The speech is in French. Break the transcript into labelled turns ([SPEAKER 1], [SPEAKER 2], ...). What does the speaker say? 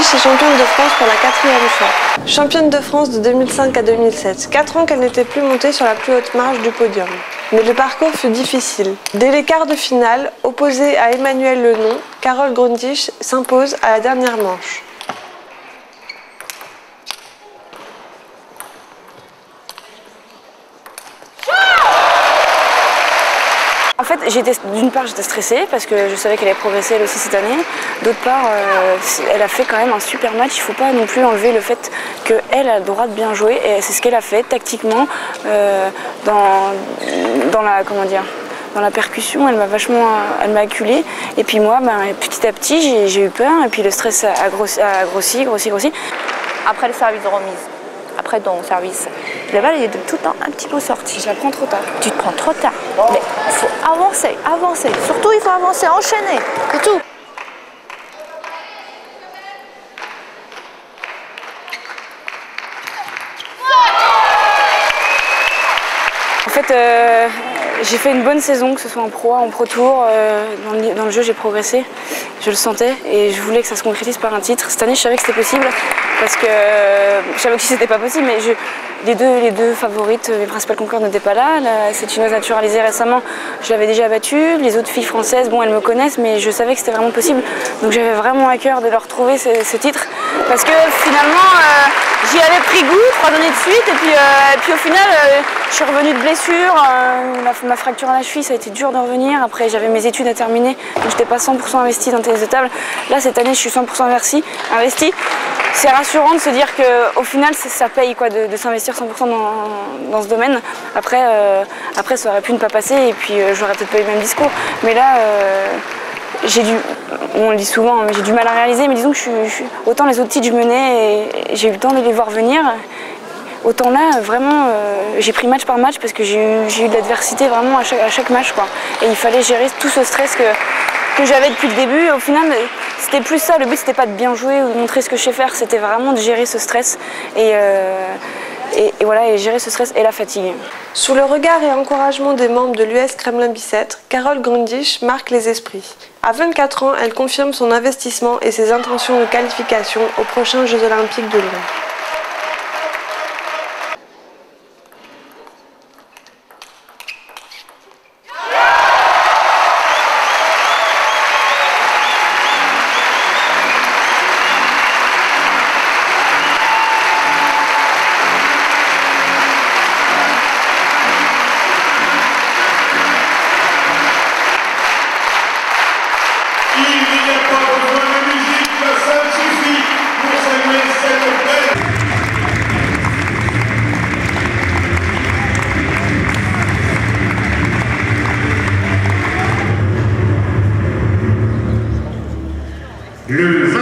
[SPEAKER 1] Grundisch est championne de France pour la 4e fois. Championne de France de 2005 à 2007, 4 ans qu'elle n'était plus montée sur la plus haute marche du podium. Mais le parcours fut difficile. Dès les quarts de finale, opposée à Emmanuelle Lenon, Carole Grundisch s'impose à la dernière manche.
[SPEAKER 2] En fait, d'une part, j'étais stressée parce que je savais qu'elle allait progresser elle aussi cette année. D'autre part, elle a fait quand même un super match. Il ne faut pas non plus enlever le fait qu'elle a le droit de bien jouer. Et c'est ce qu'elle a fait tactiquement dans la percussion. Elle m'a acculée. Et puis moi, petit à petit, j'ai eu peur. Et puis le stress a grossi.
[SPEAKER 3] Après le service de remise, après ton service, la balle est tout le temps un petit peu sortie.
[SPEAKER 2] Je la prends trop tard.
[SPEAKER 3] Tu te prends trop tard. Mais il faut avancer. Surtout, il faut avancer, enchaîner. C'est tout.
[SPEAKER 2] En fait, j'ai fait une bonne saison, que ce soit en Pro A, en Pro Tour. Dans le jeu, j'ai progressé. Je le sentais et je voulais que ça se concrétise par un titre. Cette année, je savais que c'était possible parce que je savais aussi que c'était pas possible, mais les deux favorites, mes principales concurrentes n'étaient pas là. Cette chinoise naturalisée récemment, je l'avais déjà battue. Les autres filles françaises, bon, elles me connaissent, mais je savais que c'était vraiment possible. Donc j'avais vraiment à cœur de leur trouver ce titre parce que finalement, j'y avais pris goût 3 années de suite et puis au final, je suis revenue de blessure. Ma fracture à la cheville, ça a été dur de revenir. Après, j'avais mes études à terminer, donc je n'étais pas 100% investie dans le tennis de table. Là, cette année, je suis 100% investie. C'est rassurant de se dire qu'au final, ça paye quoi, de s'investir 100% dans ce domaine. Après, ça aurait pu ne pas passer et puis j'aurais peut-être pas eu le même discours. Mais là, on le dit souvent, mais j'ai du mal à réaliser. Mais disons que autant les autres titres, je menais et j'ai eu le temps de les voir venir. Autant là, vraiment, j'ai pris match par match parce que j'ai eu de l'adversité vraiment à chaque match, quoi. Et il fallait gérer tout ce stress que j'avais depuis le début. Au final, c'était plus ça. Le but, c'était pas de bien jouer ou de montrer ce que je sais faire. C'était vraiment de gérer ce stress et gérer ce stress et la fatigue.
[SPEAKER 1] Sous le regard et encouragement des membres de l'US Kremlin-Bicêtre, Carole Grundisch marque les esprits. À 24 ans, elle confirme son investissement et ses intentions de qualification aux prochains Jeux Olympiques de Lyon.
[SPEAKER 4] Le